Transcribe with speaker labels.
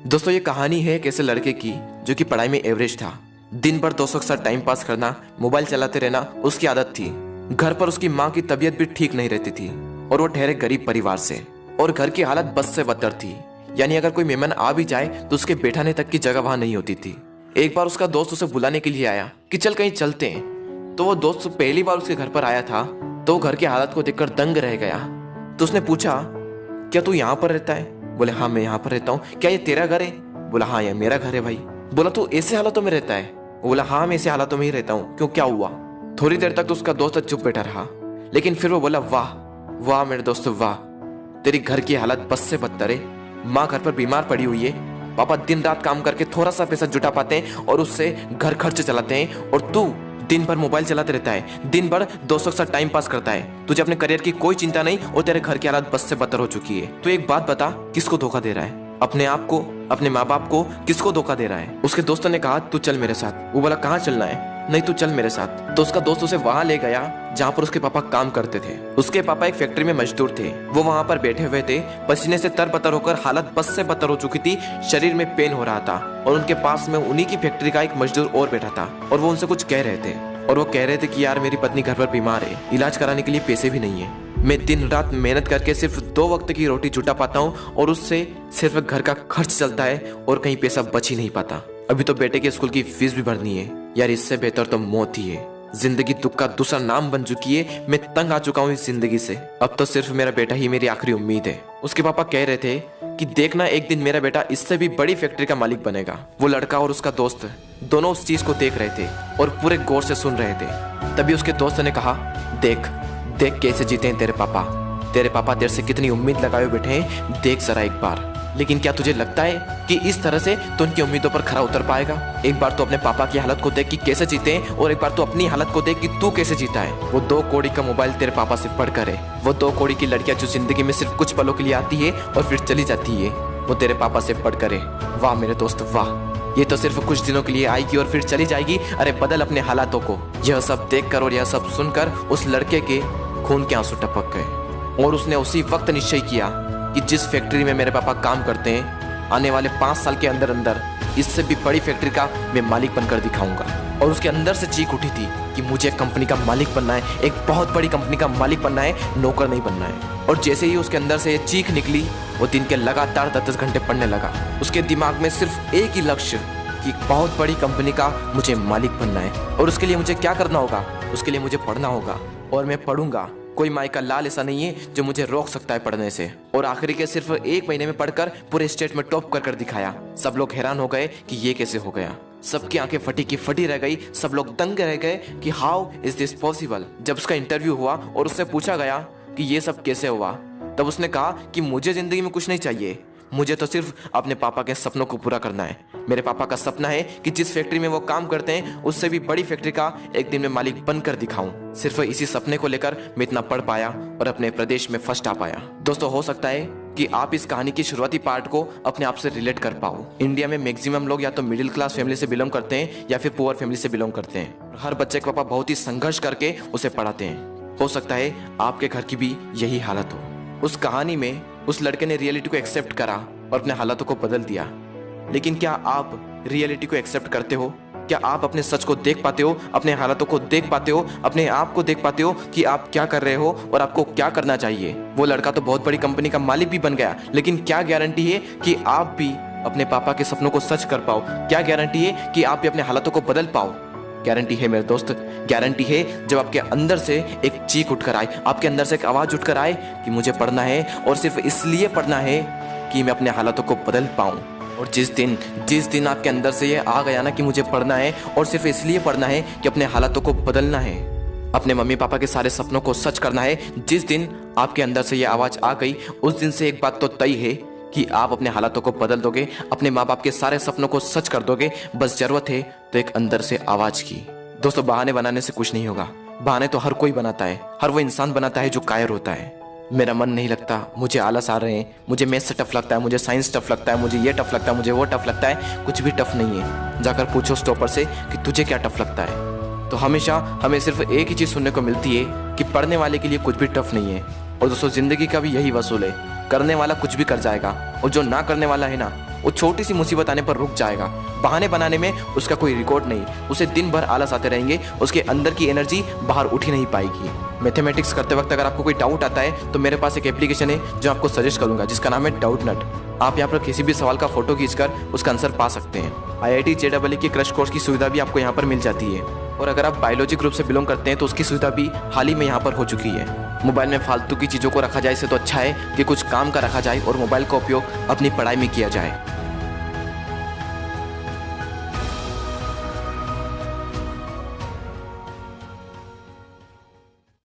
Speaker 1: दोस्तों ये कहानी है एक ऐसे लड़के की जो कि पढ़ाई में एवरेज था। दिन भर दोस्तों के साथ टाइम पास करना, मोबाइल चलाते रहना उसकी आदत थी। घर पर उसकी माँ की तबीयत भी ठीक नहीं रहती थी और वो ठहरे गरीब परिवार से, और घर की हालत बद से बदतर थी। यानी अगर कोई मेहमान आ भी जाए तो उसके बैठाने तक की जगह वहां नहीं होती थी। एक बार उसका दोस्त उसे बुलाने के लिए आया कि चल कहीं चलते हैं। तो वो दोस्त पहली बार उसके घर पर आया था तो घर की हालत को देखकर दंग रह गया। तो उसने पूछा, क्या तू यहाँ पर रहता है? बोले हाँ मैं यहाँ पर रहता हूँ। क्या ये तेरा घर है? बोला हाँ ये मेरा घर है भाई। बोला तू ऐसे हालातों में रहता है? बोला हाँ मैं ऐसे हालातों में ही रहता हूँ। क्यों, क्या हुआ? थोड़ी देर तक तो उसका दोस्त चुप बैठा रहा, लेकिन फिर वो बोला वाह वाह मेरे दोस्त वाह, तेरी घर की हालत बस से बदतर है। माँ घर पर बीमार पड़ी हुई है, पापा दिन रात काम करके थोड़ा सा पैसा जुटा पाते हैं और उससे घर खर्च चलाते हैं, और तू दिन भर मोबाइल चलाते रहता है, दिन भर दोस्तों के साथ टाइम पास करता है। तुझे अपने करियर की कोई चिंता नहीं और तेरे घर की हालत बस से बदतर हो चुकी है। तो एक बात बता, किसको धोखा दे रहा है? अपने आप को, अपने माँ बाप को? किसको धोखा दे रहा है? उसके दोस्तों ने कहा तू चल मेरे साथ। वो बोला कहाँ चलना है? नहीं तू चल मेरे साथ। तो उसका दोस्त उसे वहां ले गया जहाँ पर उसके पापा काम करते थे। उसके पापा एक फैक्ट्री में मजदूर थे। वो वहां पर बैठे हुए थे, पसीने से तरबतर होकर हालत बस से बदतर हो चुकी थी, शरीर में पेन हो रहा था, और उनके पास में उन्हीं की फैक्ट्री का एक मजदूर और बैठा था और वो उनसे कुछ कह रहे थे। और वो कह रहे थे कि यार मेरी पत्नी घर पर बीमार है, इलाज कराने के लिए पैसे भी नहीं है। मैं दिन रात मेहनत करके सिर्फ 2 वक्त की रोटी जुटा पाता हूँ और उससे सिर्फ घर का खर्च चलता है और कहीं पैसा बच ही नहीं पाता। अभी तो बेटे के स्कूल की फीस भी भरनी है। यार इससे बेहतर तो मौत ही है। जिंदगी दुख का दूसरा नाम बन चुकी है। मैं तंग आ चुका हूँ इस जिंदगी से। अब तो सिर्फ मेरा बेटा ही मेरी आखिरी उम्मीद है। उसके पापा कह रहे थे कि देखना एक दिन मेरा बेटा इससे भी बड़ी फैक्ट्री का मालिक बनेगा। वो लड़का और उसका दोस्त दोनों उस चीज को देख रहे थे और पूरे गौर से सुन रहे थे। तभी उसके दोस्त ने कहा, देख देख कैसे जीते हैं तेरे पापा। तेरे पापा तेरे से कितनी उम्मीद लगाए बैठे हैं, देख जरा एक बार। लेकिन क्या तुझे लगता है कि इस तरह से तो उनकी उम्मीदों पर खरा उतर पाएगा? एक बार तो अपने पापा की हालत को देख कि कैसे जीते हैं, और एक बार तो अपनी हालत को देख कि तू कैसे जीता है। वो 2 कौड़ी का मोबाइल तेरे पापा से पढ़कर है। वो 2 कौड़ी की लड़कियां जो जिंदगी में सिर्फ कुछ पलों के लिए आती है और फिर चली जाती है, वो तेरे पापा से पढ़कर है। वाह मेरे दोस्त वाह, ये तो सिर्फ कुछ दिनों के लिए आएगी और फिर चली जाएगी। अरे बदल अपने हालातों को। यह सब देखकर और यह सब सुनकर उस लड़के के खून के आंसू टपक गए, और उसने उसी वक्त निश्चय किया कि जिस फैक्ट्री में मेरे पापा काम करते हैं, आने वाले 5 साल के अंदर अंदर इससे भी बड़ी फैक्ट्री का मैं मालिक बनकर दिखाऊंगा। और उसके अंदर से चीख उठी थी कि मुझे कंपनी का मालिक बनना है, एक बहुत बड़ी कंपनी का मालिक बनना है, नौकर नहीं बनना है। और जैसे ही उसके अंदर से ये चीख निकली, वो दिन के लगातार 10-10 घंटे पढ़ने लगा। उसके दिमाग में सिर्फ एक ही लक्ष्य कि बहुत बड़ी कंपनी का मुझे मालिक बनना है, और उसके लिए मुझे क्या करना होगा? उसके लिए मुझे पढ़ना होगा, और मैं पढ़ूंगा। कोई माई का लाल ऐसा नहीं है जो मुझे रोक सकता है पढ़ने से। और आखिरी के सिर्फ 1 महीने में पढ़कर पूरे स्टेट में टॉप कर दिखाया। सब लोग हैरान हो गए कि ये कैसे हो गया। सबकी आंखें फटी की फटी रह गई। सब लोग दंग रह गए कि हाउ इज दिस पॉसिबल। जब उसका इंटरव्यू हुआ और उससे पूछा गया कि ये सब कैसे हुआ, तब उसने कहा कि मुझे जिंदगी में कुछ नहीं चाहिए, मुझे तो सिर्फ अपने पापा के सपनों को पूरा करना है। मेरे पापा का सपना है कि जिस फैक्ट्री में वो काम करते हैं उससे भी बड़ी फैक्ट्री का एक दिन में मालिक बनकर दिखाऊं। सिर्फ इसी सपने को लेकर मैं इतना पढ़ पाया और अपने प्रदेश में फर्स्ट आ पाया। दोस्तों हो सकता है कि आप इस कहानी की शुरुआती पार्ट को अपने आप से रिलेट कर पाओ। इंडिया में मैक्सिमम लोग या तो मिडिल क्लास फैमिली से बिलोंग करते हैं या फिर पुअर फैमिली से बिलोंग करते हैं। हर बच्चे के पापा बहुत ही संघर्ष करके उसे पढ़ाते हैं। हो सकता है आपके घर की भी यही हालत हो। उस कहानी में उस लड़के ने रियलिटी को एक्सेप्ट करा और अपने हालातों को बदल दिया। लेकिन क्या आप रियलिटी को एक्सेप्ट करते हो? क्या आप अपने सच को देख पाते हो, अपने हालातों को देख पाते हो, अपने आप को देख पाते हो कि आप क्या कर रहे हो और आपको क्या करना चाहिए? वो लड़का तो बहुत बड़ी कंपनी का मालिक भी बन गया, लेकिन क्या गारंटी है कि आप भी अपने पापा के सपनों को सच कर पाओ? क्या गारंटी है कि आप भी अपने हालातों को बदल पाओ? गारंटी है मेरे दोस्त, गारंटी है जब आपके अंदर से एक चीख उठकर आए, आपके अंदर से एक आवाज उठकर आए कि मुझे पढ़ना है, और सिर्फ इसलिए पढ़ना है कि मैं अपने हालातों को बदल पाऊं। और जिस दिन आपके अंदर से ये आ गया ना कि मुझे पढ़ना है और सिर्फ इसलिए पढ़ना है कि अपने हालातों को बदलना है, अपने मम्मी पापा के सारे सपनों को सच करना है, जिस दिन आपके अंदर से ये आवाज आ गई, उस दिन से एक बात तो तय है कि आप अपने हालातों को बदल दोगे, अपने माँ बाप के सारे सपनों को सच कर दोगे। बस जरूरत है तो एक अंदर से आवाज की। दोस्तों बहाने बनाने से कुछ नहीं होगा। बहाने तो हर कोई बनाता है, हर वो इंसान बनाता है जो कायर होता है। मेरा मन नहीं लगता, मुझे आलस आ रहे हैं, मुझे मैथ्स टफ लगता है, मुझे साइंस टफ लगता है, मुझे ये टफ लगता है, मुझे वो टफ लगता है। कुछ भी टफ नहीं है। जाकर पूछो स्टॉपर से कि तुझे क्या टफ लगता है। तो हमेशा हमें सिर्फ एक ही चीज सुनने को मिलती है कि पढ़ने वाले के लिए कुछ भी टफ नहीं है। और दोस्तों जिंदगी का भी यही वसूल है, करने वाला कुछ भी कर जाएगा, और जो ना करने वाला है ना, वो छोटी सी मुसीबत आने पर रुक जाएगा। बहाने बनाने में उसका कोई रिकॉर्ड नहीं, उसे दिन भर आलस आते रहेंगे, उसके अंदर की एनर्जी बाहर उठ ही नहीं पाएगी। मैथमेटिक्स करते वक्त अगर आपको कोई डाउट आता है तो मेरे पास एक एप्लीकेशन है जो आपको सजेस्ट करूंगा, जिसका नाम है डाउट नट। आप यहाँ पर किसी भी सवाल का फोटो खींचकर उसका आंसर पा सकते हैं। IIT JEE की क्रश कोर्स की सुविधा भी आपको यहाँ पर मिल जाती है। और अगर आप बायोलॉजी ग्रुप से बिलोंग करते हैं तो उसकी सुविधा भी हाल ही में यहाँ पर हो चुकी है। मोबाइल में फालतू की चीज़ों को रखा जाए इससे तो अच्छा है कि कुछ काम का रखा जाए और मोबाइल का उपयोग अपनी पढ़ाई में किया जाए।